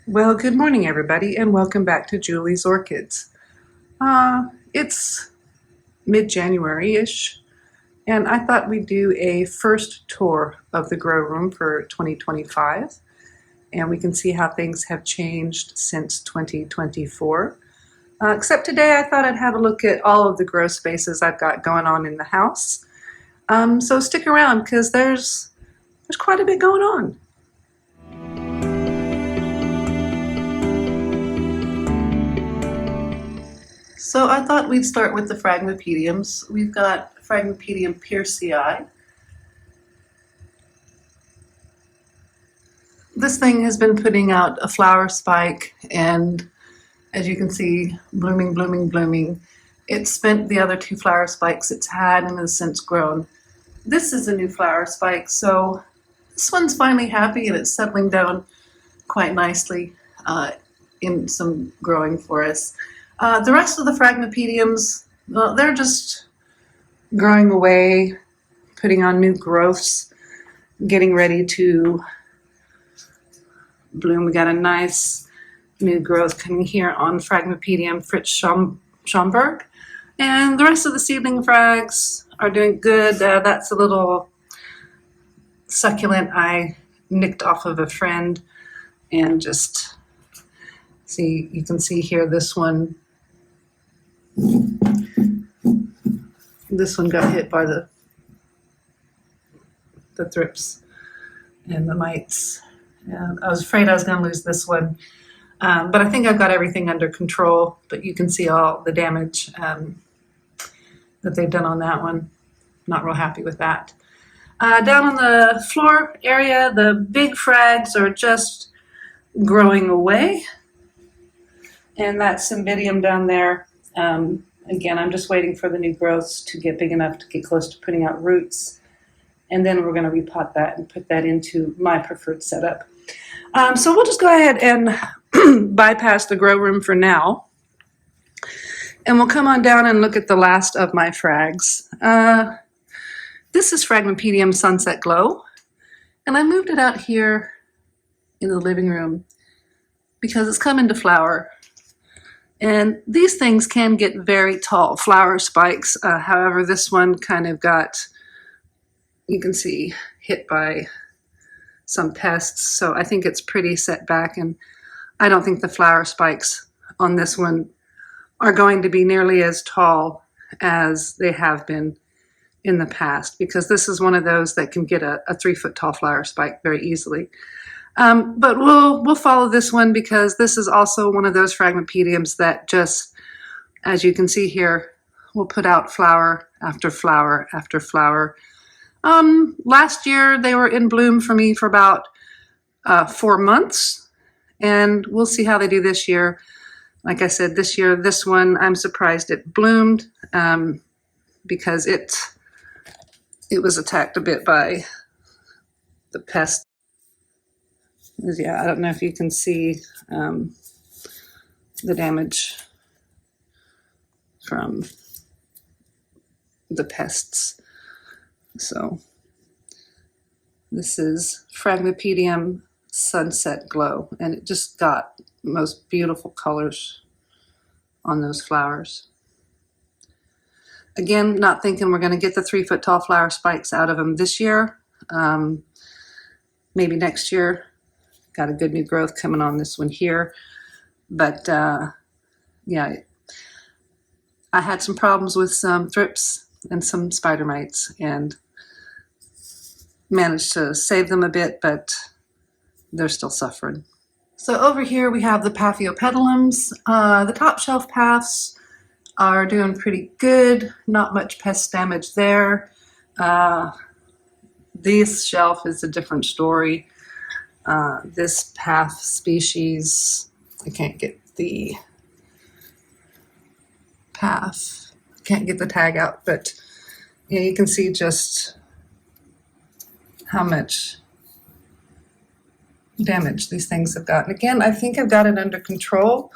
Well, good morning, everybody, and welcome back to Julie's Orchids. It's mid-January-ish, and I thought we'd do a first tour of the grow room for 2025, and we can see how things have changed since 2024. Except today I thought I'd have a look at all of the grow spaces I've got going on in the house. So stick around because there's quite a bit going on. So I thought we'd start with the Phragmipediums. We've got Phragmipedium piercii. This thing has been putting out a flower spike, and as you can see, blooming, blooming, blooming. It spent the other two flower spikes it's had and has since grown. This is a new flower spike, so this one's finally happy and it's settling down quite nicely in some growing for us. The rest of the Phragmipediums, well, they're just growing away, putting on new growths, getting ready to bloom. We got a nice new growth coming here on Phragmipedium Fritz Schomburg. And the rest of the seedling frags are doing good. That's a little succulent I nicked off of a friend, and just see, you can see here this one got hit by the thrips and the mites. And I was afraid I was going to lose this one, but I think I've got everything under control. But you can see all the damage that they've done on that one. Not real happy with that. Down on the floor area, the big frags are just growing away. And that cymbidium down there, again, I'm just waiting for the new growths to get big enough to get close to putting out roots. And then we're going to repot that and put that into my preferred setup. So we'll just go ahead and bypass the grow room for now. And we'll come on down and look at the last of my frags. This is Phragmipedium Sunset Glow. And I moved it out here in the living room because it's come into flower. And these things can get very tall flower spikes. However, this one kind of got, you can see, hit by some pests. So I think it's pretty set back, and I don't think the flower spikes on this one are going to be nearly as tall as they have been in the past, because this is one of those that can get a 3-foot tall flower spike very easily. But we'll follow this one because this is also one of those Phragmipediums that just, as you can see here, will put out flower after flower after flower. Last year they were in bloom for me for about 4 months, and we'll see how they do this year. Like I said, this year, this one, I'm surprised it bloomed because it was attacked a bit by the pest. Yeah, I don't know if you can see the damage from the pests. So this is Phragmipedium Sunset Glow, and it just got the most beautiful colors on those flowers. Again, not thinking we're going to get the 3-foot tall flower spikes out of them this year. Maybe next year. Got a good new growth coming on this one here. But yeah, I had some problems with some thrips and some spider mites, and managed to save them a bit, but they're still suffering. So over here we have the Paphiopedilums. The top shelf paths are doing pretty good. Not much pest damage there. This shelf is a different story. This path species, I can't get the path, can't get the tag out, but yeah, you can see just how much damage these things have gotten. Again, I think I've got it under control.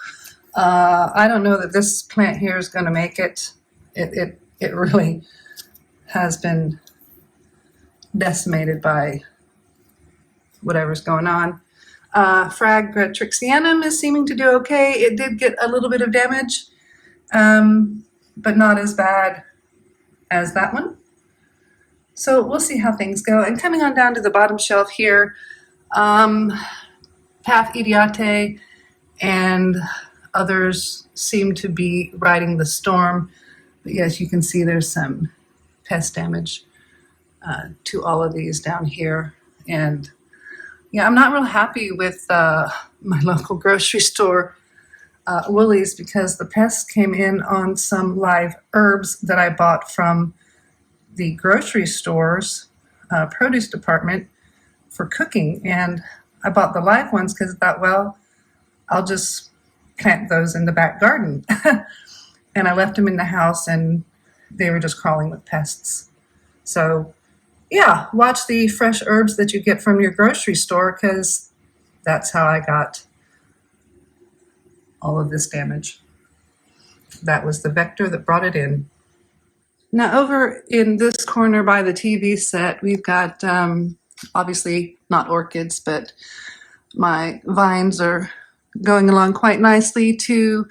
I don't know that this plant here is going to make it. It really has been decimated by whatever's going on. Fragrant is seeming to do okay. It did get a little bit of damage, but not as bad as that one. So we'll see how things go. And coming on down to the bottom shelf here, Path Idiate and others seem to be riding the storm. But yes, you can see there's some pest damage to all of these down here. And yeah, I'm not real happy with my local grocery store, Woolies, because the pests came in on some live herbs that I bought from the grocery store's produce department for cooking. And I bought the live ones because I thought, well, I'll just plant those in the back garden. And I left them in the house and they were just crawling with pests. So yeah, watch the fresh herbs that you get from your grocery store, because that's how I got all of this damage. That was the vector that brought it in. Now over in this corner by the TV set, we've got obviously not orchids, but my vines are going along quite nicely to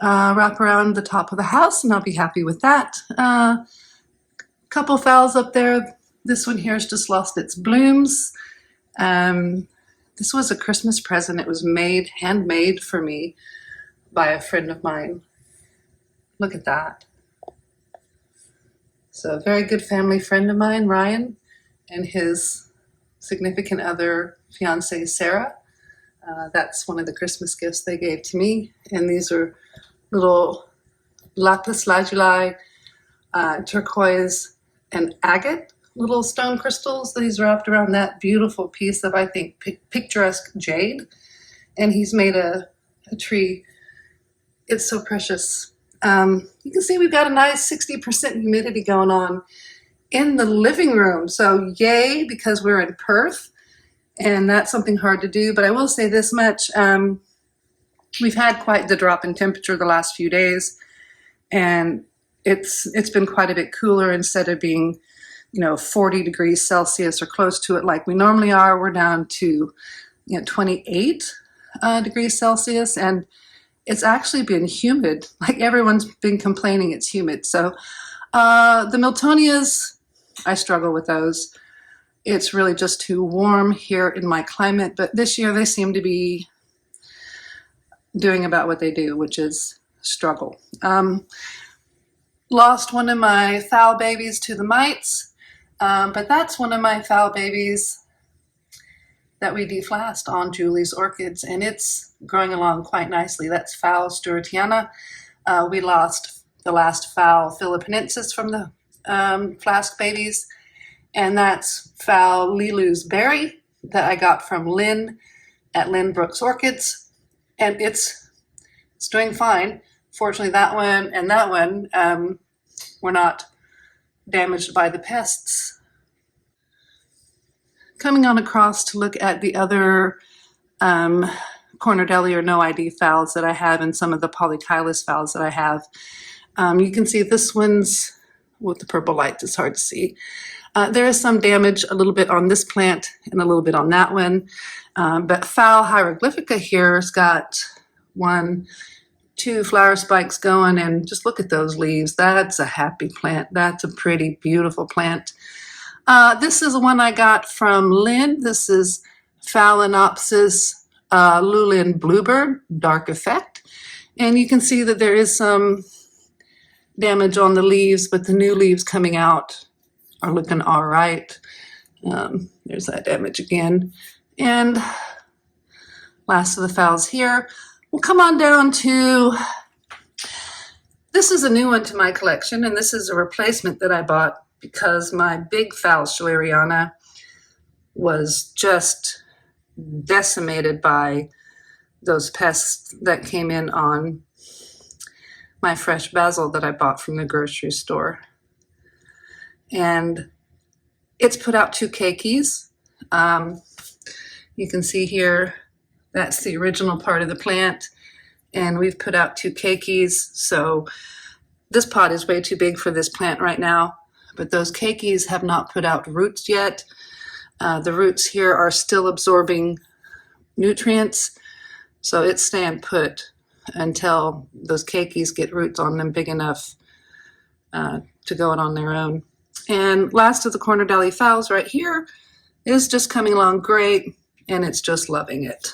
wrap around the top of the house, and I'll be happy with that. Couple phals up there. This one here has just lost its blooms. This was a Christmas present. It was handmade for me by a friend of mine. Look at that. So a very good family friend of mine, Ryan, and his significant other, fiancée Sarah. That's one of the Christmas gifts they gave to me. And these are little lapis lazuli, turquoise, and agate little stone crystals. These wrapped around that beautiful piece of, I think, picturesque jade. And he's made a tree. It's so precious. You can see we've got a nice 60% humidity going on in the living room. So yay, because we're in Perth, and that's something hard to do. But I will say this much. We've had quite the drop in temperature the last few days, and it's been quite a bit cooler. Instead of being 40 degrees Celsius or close to it like we normally are, we're down to 28 degrees Celsius, and it's actually been humid. Like everyone's been complaining it's humid. So the Miltonias, I struggle with those. It's really just too warm here in my climate, but this year they seem to be doing about what they do, which is struggle. Lost one of my foul babies to the mites, but that's one of my foul babies that we deflast on Julie's orchids, and it's growing along quite nicely. That's foul Stewartiana. We lost the last foul Philippinensis from the flask babies, and that's foul Lilu's berry that I got from Lynn at Lynn Brooks Orchids, and it's doing fine. Fortunately, that one and that one were not damaged by the pests. Coming on across to look at the other Cornudelli or no ID phals that I have, and some of the polychilus phals that I have. You can see this one's, with the purple light, it's hard to see. There is some damage a little bit on this plant and a little bit on that one. But phal hieroglyphica here has got 1, 2 flower spikes going, and just look at those leaves. That's a happy plant. That's a pretty, beautiful plant. This is the one I got from Lynn. This is Phalaenopsis Lulin Bluebird, dark effect. And you can see that there is some damage on the leaves, but the new leaves coming out are looking all right. There's that damage again. And last of the phals here. We'll come on down to, this is a new one to my collection, and this is a replacement that I bought because my big phal Schweriana was just decimated by those pests that came in on my fresh basil that I bought from the grocery store. And it's put out 2 keikis. You can see here, that's the original part of the plant, and we've put out 2 keikis. So this pot is way too big for this plant right now, but those keikis have not put out roots yet. The roots here are still absorbing nutrients. So it's staying put until those keikis get roots on them big enough to go on their own. And last of the corner deli phals right here is just coming along great, and it's just loving it.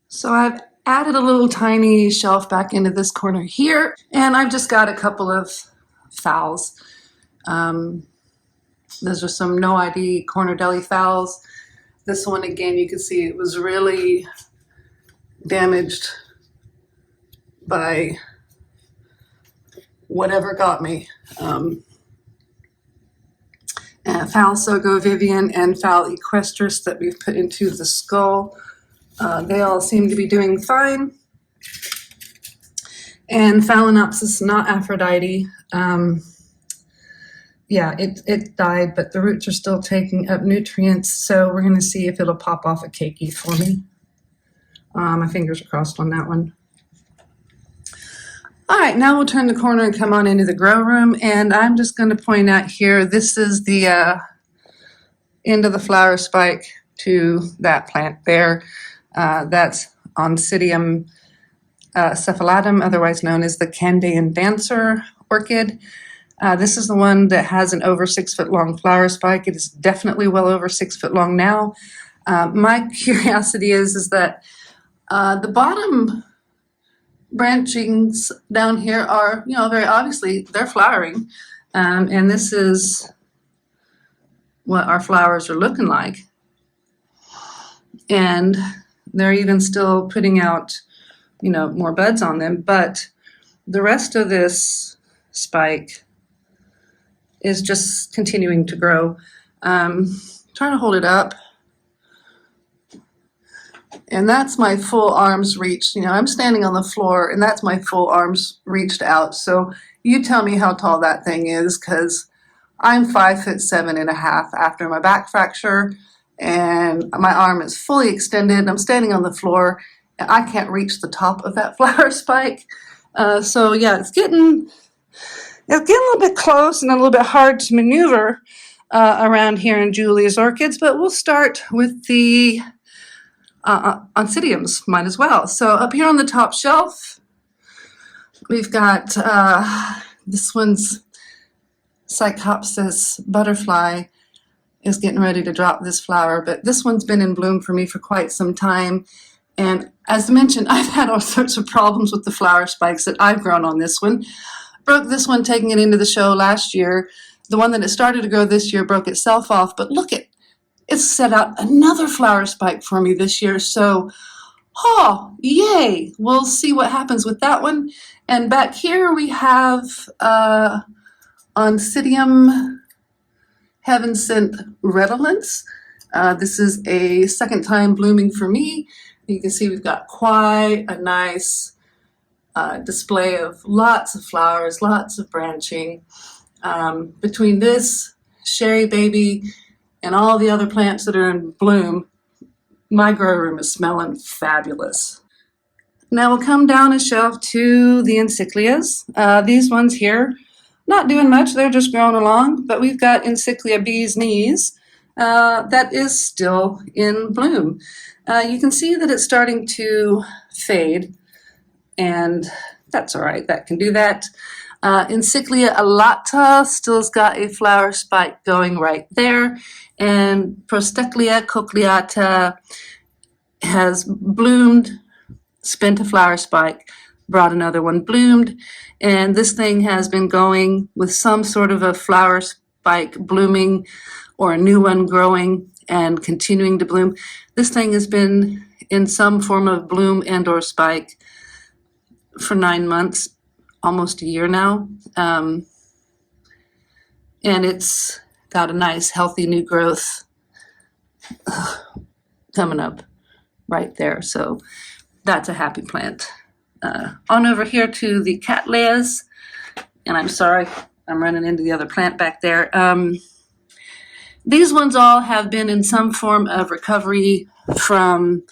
So I've added a little tiny shelf back into this corner here, and I've just got a couple of phals. Those are some no ID corner deli phals. This one, again, you can see it was really damaged by whatever got me. Phal Sogo Vivian and Phal Equestris that we've put into the skull. They all seem to be doing fine. And Phalaenopsis not Aphrodite. Yeah, it died, but the roots are still taking up nutrients, so we're going to see if it'll pop off a keiki for me. My fingers are crossed on that one. All right, now we'll turn the corner and come on into the grow room, and I'm just going to point out here, this is the end of the flower spike to that plant there. That's Oncidium cephalatum, otherwise known as the Candian dancer orchid. This is the one that has an over 6 foot long flower spike. It is definitely well over 6 foot long now. My curiosity is that the bottom branchings down here are, very obviously they're flowering. And this is what our flowers are looking like. And they're even still putting out, more buds on them. But the rest of this spike is just continuing to grow. Trying to hold it up. And that's my full arms reached. I'm standing on the floor, and that's my full arms reached out. So you tell me how tall that thing is, because I'm 5'7.5" after my back fracture, and my arm is fully extended. I'm standing on the floor, and I can't reach the top of that flower spike. So yeah, it's getting a little bit close and a little bit hard to maneuver around here in Julia's orchids, but we'll start with the oncidiums, might as well. So up here on the top shelf, we've got this one's Psychopsis butterfly is getting ready to drop this flower, but this one's been in bloom for me for quite some time. And as mentioned, I've had all sorts of problems with the flower spikes that I've grown on this one. Broke this one taking it into the show last year. The one that it started to grow this year broke itself off, but look at it's set out another flower spike for me this year. So, yay! We'll see what happens with that one. And back here we have Oncidium Heaven Sent Redolence. This is a second time blooming for me. You can see we've got quite a nice display of lots of flowers, lots of branching. Between this, Sherry Baby, and all the other plants that are in bloom, my grow room is smelling fabulous. Now we'll come down a shelf to the encyclias. These ones here, not doing much, they're just growing along, but we've got Encyclia Bee's Knees that is still in bloom. You can see that it's starting to fade, and that's all right, that can do that. Encyclia alata still's got a flower spike going right there, and Prosteclia cochleata has bloomed, spent a flower spike, brought another one, bloomed, and this thing has been going with some sort of a flower spike blooming or a new one growing and continuing to bloom. This thing has been in some form of bloom and or spike for 9 months, almost a year now, and it's got a nice healthy new growth coming up right there, so that's a happy plant. On over here to the Cattleyas, and I'm sorry I'm running into the other plant back there. These ones all have been in some form of recovery from,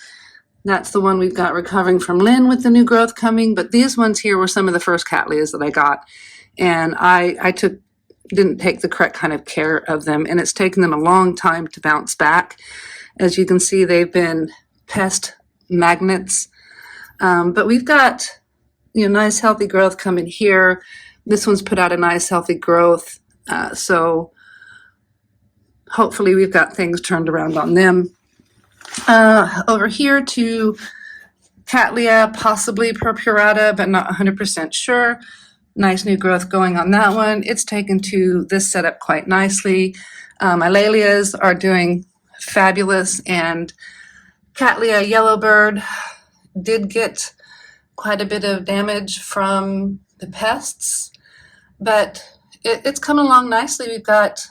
that's the one we've got recovering from Lynn with the new growth coming, but these ones here were some of the first Cattleyas that I got, and I didn't take the correct kind of care of them, and it's taken them a long time to bounce back. As you can see, they've been pest magnets. But we've got, nice healthy growth coming here. This one's put out a nice healthy growth. So hopefully we've got things turned around on them. Over here to Cattleya, possibly purpurata, but not 100% sure. Nice new growth going on that one. It's taken to this setup quite nicely. My Lalias are doing fabulous, and Cattleya yellowbird did get quite a bit of damage from the pests, but it's coming along nicely. We've got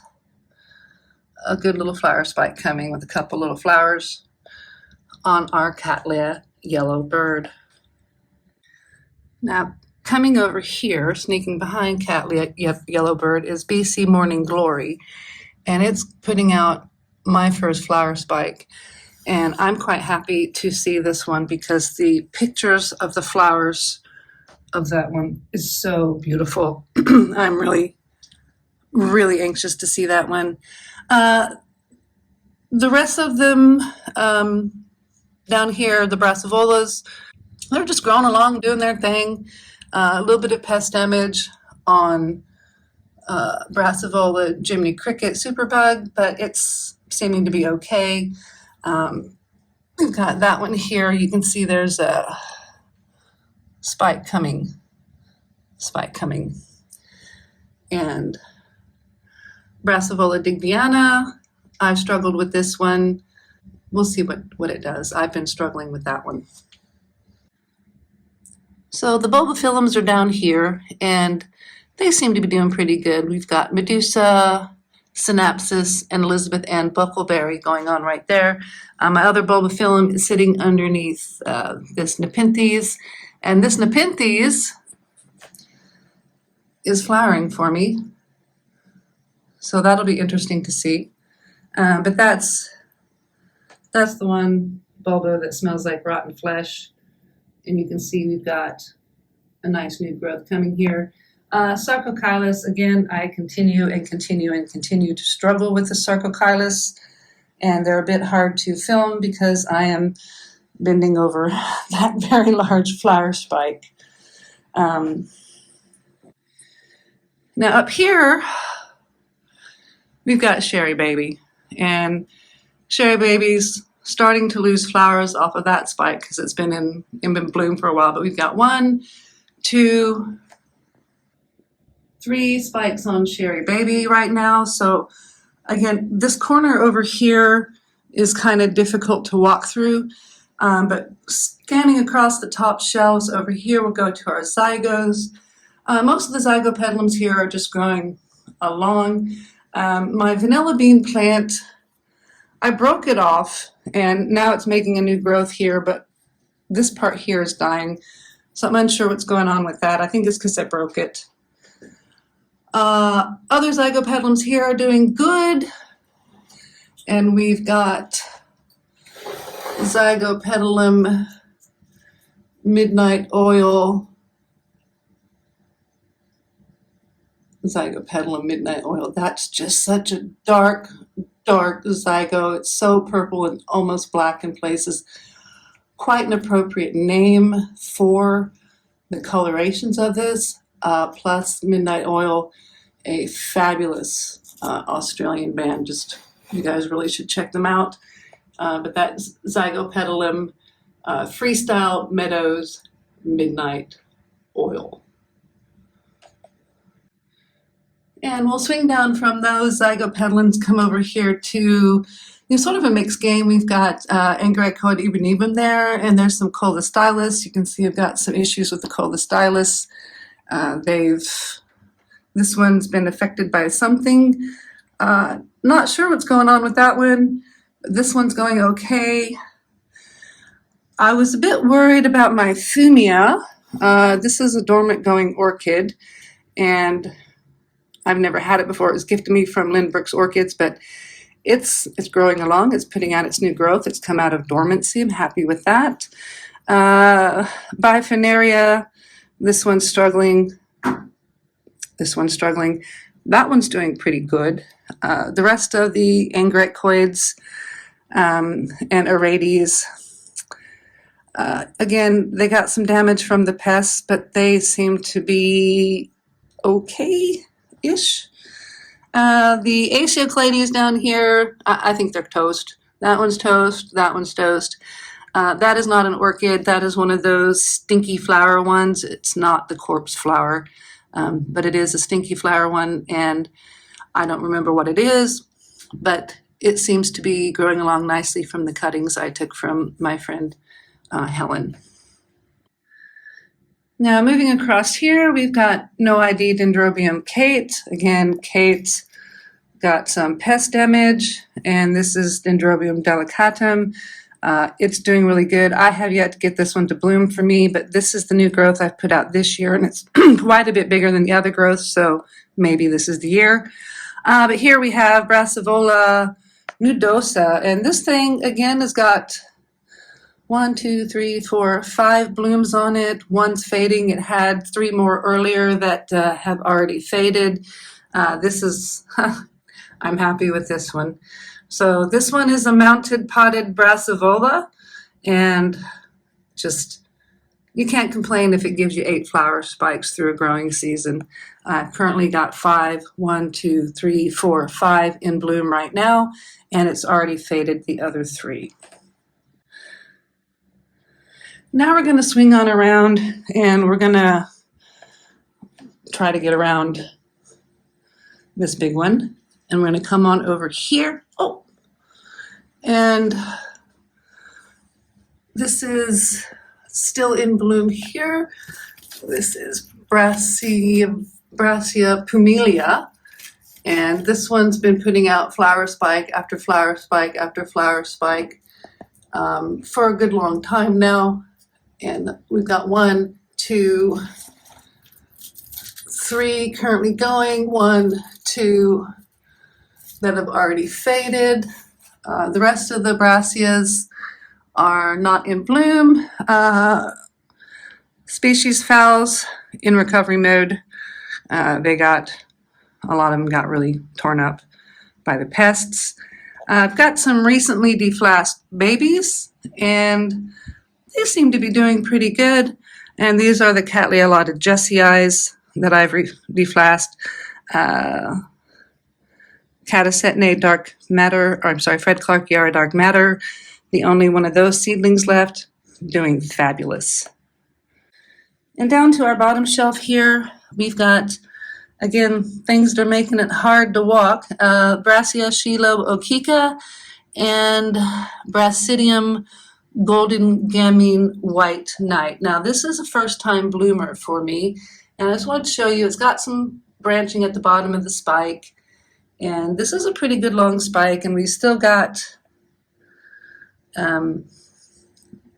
a good little flower spike coming with a couple little flowers on our Cattleya yellowbird. Now, coming over here, sneaking behind Cattleya yellowbird, is BC Morning Glory, and it's putting out my first flower spike. And I'm quite happy to see this one because the pictures of the flowers of that one is so beautiful. I'm really, really anxious to see that one. The rest of them down here, the brassavolas, they're just growing along, doing their thing. A little bit of pest damage on Brassavola Jiminy Cricket Superbug, but it's seeming to be okay. We've got that one here. You can see there's a spike coming. And Brassavola Digbyana, I've struggled with this one. We'll see what it does. I've been struggling with that one. So the bulbophyllums are down here, and they seem to be doing pretty good. We've got Medusa, Synapsis, and Elizabeth Ann Buckleberry going on right there. My other bulbophyllum is sitting underneath this Nepenthes, and this Nepenthes is flowering for me. So that'll be interesting to see. But that's the one bulbo that smells like rotten flesh. And you can see we've got a nice new growth coming here. Sarcochilus, again, I continue to struggle with the Sarcochilus, and they're a bit hard to film because I am bending over that very large flower spike. Now up here, we've got Sherry Baby, and Sherry Baby's starting to lose flowers off of that spike because it's been in bloom for a while, but we've got 1, 2, 3 spikes on Sherry Baby right now. So again, this corner over here is kind of difficult to walk through, but scanning across the top shelves over here, we'll go to our zygos. Most of the zygopetalums here are just growing along. My vanilla bean plant, I broke it off, and now it's making a new growth here, but this part here is dying. So I'm unsure what's going on with that. I think it's because I broke it. Other zygopetalums here are doing good. And we've got Zygopetalum Midnight Oil. Zygopetalum Midnight Oil. That's just such a dark zygo. It's so purple and almost black in places. Quite an appropriate name for the colorations of this. Plus Midnight Oil, a fabulous Australian band. Just, you guys really should check them out. But that's Zygopetalum Freestyle Meadows Midnight Oil. And we'll swing down from those zygopetalums, come over here to sort of a mixed game. We've got Angræcoid ebenebum there, and there's some Colostylus. You can see I've got some issues with the Colostylus. This one's been affected by something. Not sure what's going on with that one. This one's going okay. I was a bit worried about my Thumia. This is a dormant going orchid, and I've never had it before. It was gifted me from Lindbergh's Orchids, but it's growing along. It's putting out its new growth. It's come out of dormancy. I'm happy with that. Biphonaria, this one's struggling. This one's struggling. That one's doing pretty good. The rest of the Angræcoids and Arades, Again, they got some damage from the pests, but they seem to be okay-ish. The Asioclades down here, I think they're toast. That one's toast, that one's toast. That is not an orchid. That is one of those stinky flower ones. It's not the corpse flower, but it is a stinky flower one, and I don't remember what it is, but it seems to be growing along nicely from the cuttings I took from my friend Helen. Now moving across here, we've got no ID Dendrobium Kate. Again, Kate's got some pest damage, and this is Dendrobium delicatum. It's doing really good. I have yet to get this one to bloom for me, but this is the new growth I've put out this year, and it's quite a bit bigger than the other growth, so maybe this is the year. But here we have Brassivola nudosa, and this thing, again, has got 1, 2, 3, 4, 5 blooms on it. One's fading. It had 3 more earlier that have already faded. This is, I'm happy with this one. So this one is a mounted potted Brassivola, and just, you can't complain if it gives you 8 flower spikes through a growing season. I've currently got 5, 1, 2, 3, 4, 5 in bloom right now, and it's already faded the other 3. Now we're going to swing on around, and we're going to try to get around this big one, and we're going to come on over here. Oh, and this is still in bloom here. This is Brassia pumilia, and this one's been putting out flower spike after flower spike after flower spike for a good long time now. And we've got 1, 2, 3 currently going, 1, 2 that have already faded. The rest of the brassias are not in bloom. Species phals in recovery mode. A lot of them got really torn up by the pests. I've got some recently deflasked babies, and they seem to be doing pretty good. And these are the Cattleya Jessii that I've deflasked. Catasetne dark matter, or I'm sorry, Fred Clark Yarra dark matter. The only one of those seedlings left, doing fabulous. And down to our bottom shelf here, we've got, again, things that are making it hard to walk. Brassia Shiloh Okika and Brassidium Golden Gamine White Knight. Now this is a first time bloomer for me, and I just want to show you, it's got some branching at the bottom of the spike, and this is a pretty good long spike, and we still got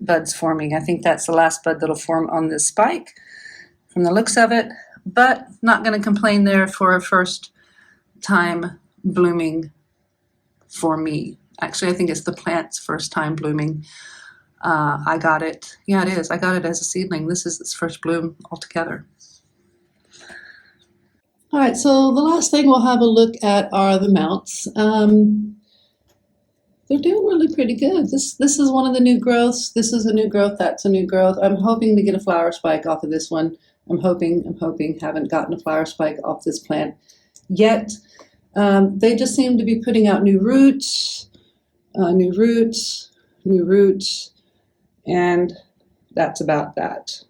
buds forming. I think that's the last bud that'll form on this spike from the looks of it, but not going to complain there for a first time blooming for me. Actually, I think it's the plant's first time blooming. I got it. Yeah, it is. I got it as a seedling. This is its first bloom altogether. All right, so the last thing we'll have a look at are the mounts. They're doing really pretty good. This is one of the new growths. This is a new growth. That's a new growth. I'm hoping to get a flower spike off of this one. I'm hoping. Haven't gotten a flower spike off this plant yet. They just seem to be putting out new roots, and that's about that.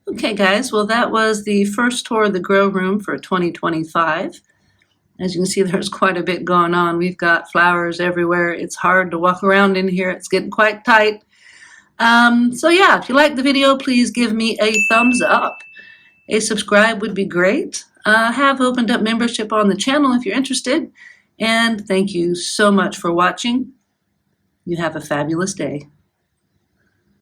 Okay, guys, well, that was the first tour of the grow room for 2025. As you can see, there's quite a bit going on. We've got flowers everywhere. It's hard to walk around in here. It's getting quite tight. So yeah, if you like the video, please give me a thumbs up. A subscribe would be great. I have opened up membership on the channel if you're interested. And thank you so much for watching. You have a fabulous day.